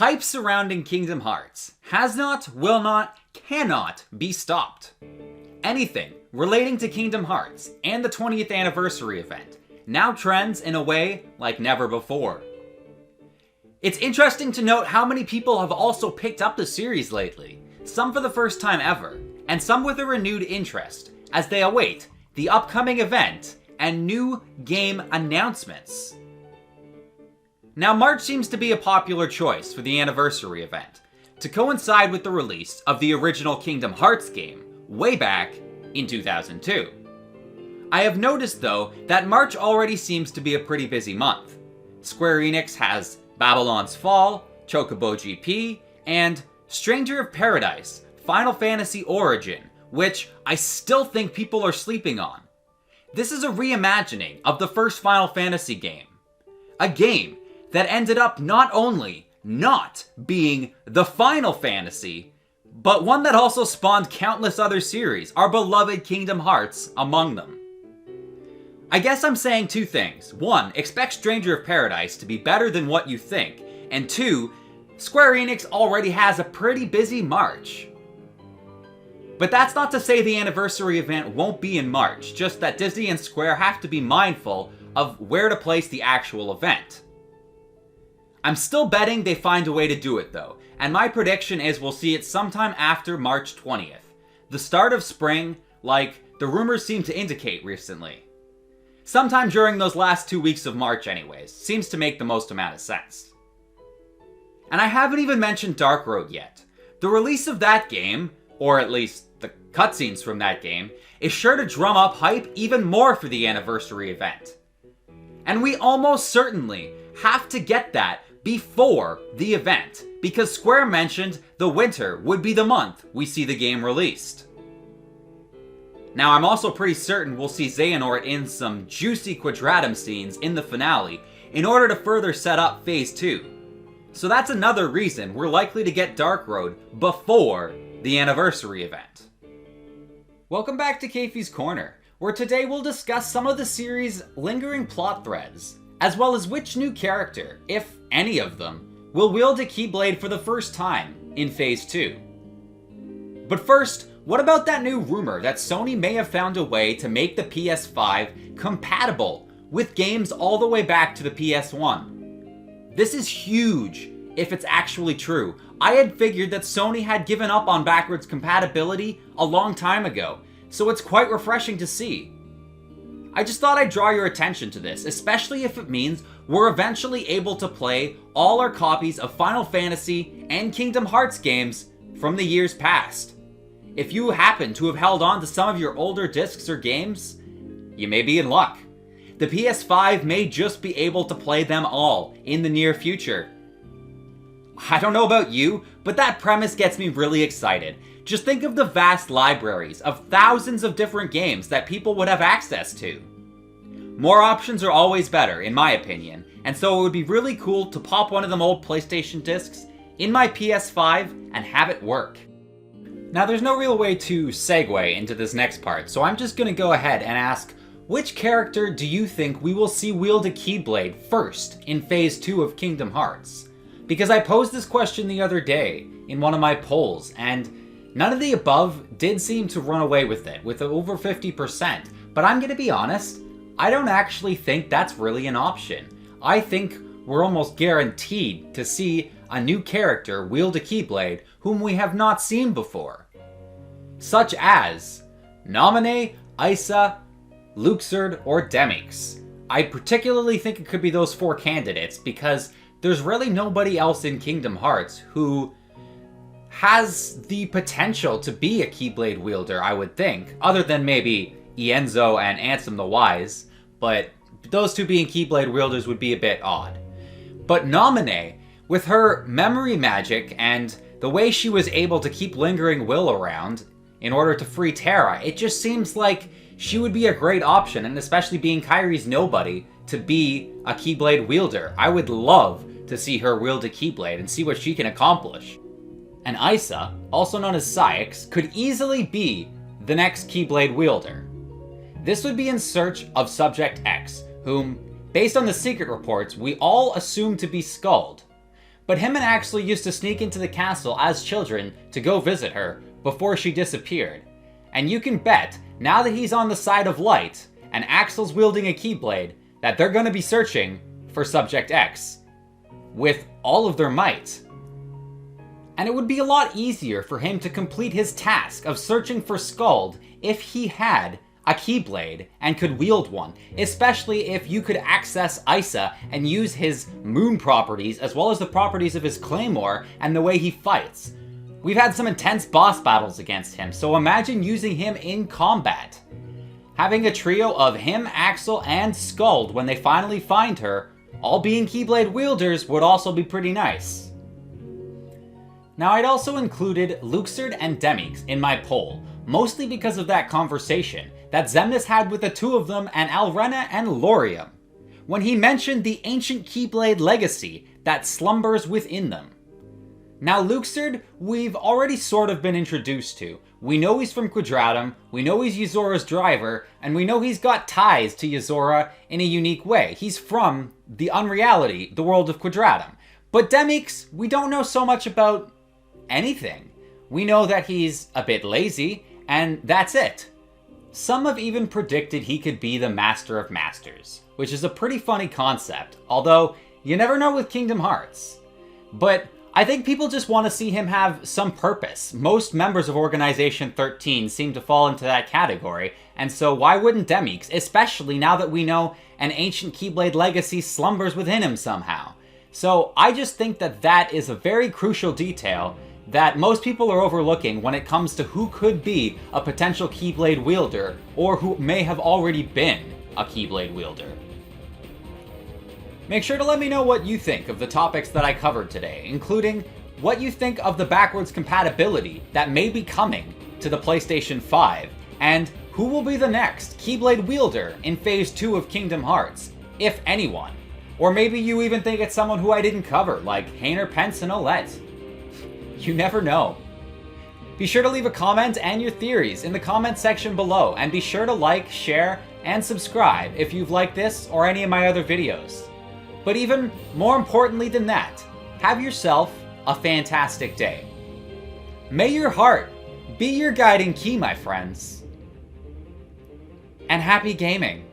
hype surrounding Kingdom Hearts has not, will not, cannot be stopped. Anything relating to Kingdom Hearts and the 20th anniversary event now trends in a way like never before. It's interesting to note how many people have also picked up the series lately, some for the first time ever, and some with a renewed interest as they await the upcoming event and new game announcements. Now, March seems to be a popular choice for the anniversary event, to coincide with the release of the original Kingdom Hearts game way back in 2002. I have noticed though that March already seems to be a pretty busy month. Square Enix has Babylon's Fall, Chocobo GP, and Stranger of Paradise, Final Fantasy Origin, which I still think people are sleeping on. This is a reimagining of the first Final Fantasy game. A game that ended up not only not being the Final Fantasy, but one that also spawned countless other series, our beloved Kingdom Hearts among them. I guess I'm saying two things. One, expect Stranger of Paradise to be better than what you think. And two, Square Enix already has a pretty busy March. But that's not to say the anniversary event won't be in March, just that Disney and Square have to be mindful of where to place the actual event. I'm still betting they find a way to do it though, and my prediction is we'll see it sometime after March 20th. The start of spring, like the rumors seem to indicate recently. Sometime during those last 2 weeks of March anyways, seems to make the most amount of sense. And I haven't even mentioned Dark Road yet. The release of that game, or at least the cutscenes from that game, is sure to drum up hype even more for the anniversary event. And we almost certainly have to get that before the event, because Square mentioned the winter would be the month we see the game released. Now, I'm also pretty certain we'll see Xehanort in some juicy Quadratum scenes in the finale in order to further set up Phase 2. So that's another reason we're likely to get Dark Road before the anniversary event. Welcome back to Kayfy's Corner, where today we'll discuss some of the series' lingering plot threads, as well as which new character, if any of them, will wield a Keyblade for the first time in Phase 2. But first, what about that new rumor that Sony may have found a way to make the PS5 compatible with games all the way back to the PS1? This is huge if it's actually true. I had figured that Sony had given up on backwards compatibility a long time ago, so it's quite refreshing to see. I just thought I'd draw your attention to this, especially if it means we're eventually able to play all our copies of Final Fantasy and Kingdom Hearts games from the years past. If you happen to have held on to some of your older discs or games, you may be in luck. The PS5 may just be able to play them all in the near future. I don't know about you, but that premise gets me really excited. Just think of the vast libraries of thousands of different games that people would have access to. More options are always better, in my opinion, and so it would be really cool to pop one of them old PlayStation discs in my PS5 and have it work. Now, there's no real way to segue into this next part, so I'm just gonna go ahead and ask, which character do you think we will see wield a Keyblade first in Phase 2 of Kingdom Hearts? Because I posed this question the other day in one of my polls, and none of the above did seem to run away with it, with over 50%. But I'm gonna be honest, I don't actually think that's really an option. I think we're almost guaranteed to see a new character wield a Keyblade whom we have not seen before. Such as Naminé, Isa, Luxured, or Demix. I particularly think it could be those four candidates because there's really nobody else in Kingdom Hearts who has the potential to be a Keyblade wielder, I would think, other than maybe Ienzo and Ansem the Wise, but those two being Keyblade wielders would be a bit odd. But Naminé, with her memory magic and the way she was able to keep lingering Will around in order to free Terra, it just seems like she would be a great option, and especially being Kairi's nobody, to be a Keyblade wielder. I would love to see her wield a Keyblade and see what she can accomplish. And Isa, also known as Saix, could easily be the next Keyblade wielder. This would be in search of Subject X, whom, based on the secret reports, we all assume to be Skuld. but him and Axel used to sneak into the castle as children to go visit her before she disappeared. And you can bet, now that he's on the side of light, and Axel's wielding a Keyblade, that they're going to be searching for Subject X with all of their might. And it would be a lot easier for him to complete his task of searching for Skuld if he had a Keyblade and could wield one, especially if you could access Isa and use his moon properties as well as the properties of his claymore and the way he fights. We've had some intense boss battles against him, so imagine using him in combat. Having a trio of him, Axel, and Skuld when they finally find her, all being Keyblade wielders, would also be pretty nice. Now, I'd also included Luxured and Demix in my poll, mostly because of that conversation that Xemnas had with the two of them and Alrena and Laurium, when he mentioned the ancient Keyblade legacy that slumbers within them. Now, Luxured, we've already sort of been introduced to. We know he's from Quadratum, we know he's Yuzora's driver, and we know he's got ties to Yuzora in a unique way. He's from the unreality, the world of Quadratum. But Demix, we don't know so much about anything. We know that he's a bit lazy, and that's it. Some have even predicted he could be the Master of Masters, which is a pretty funny concept, although you never know with Kingdom Hearts. But I think people just want to see him have some purpose. Most members of Organization 13 seem to fall into that category, and so why wouldn't Demix, especially now that we know an ancient Keyblade legacy slumbers within him somehow. So I just think that that is a very crucial detail that most people are overlooking when it comes to who could be a potential Keyblade wielder, or who may have already been a Keyblade wielder. Make sure to let me know what you think of the topics that I covered today, including what you think of the backwards compatibility that may be coming to the PlayStation 5, and who will be the next Keyblade wielder in Phase 2 of Kingdom Hearts, if anyone. Or maybe you even think it's someone who I didn't cover, like Hainer, Pence, and Olette. You never know. Be sure to leave a comment and your theories in the comment section below, and be sure to like, share, and subscribe if you've liked this or any of my other videos. But even more importantly than that, have yourself a fantastic day. May your heart be your guiding key, my friends. And happy gaming!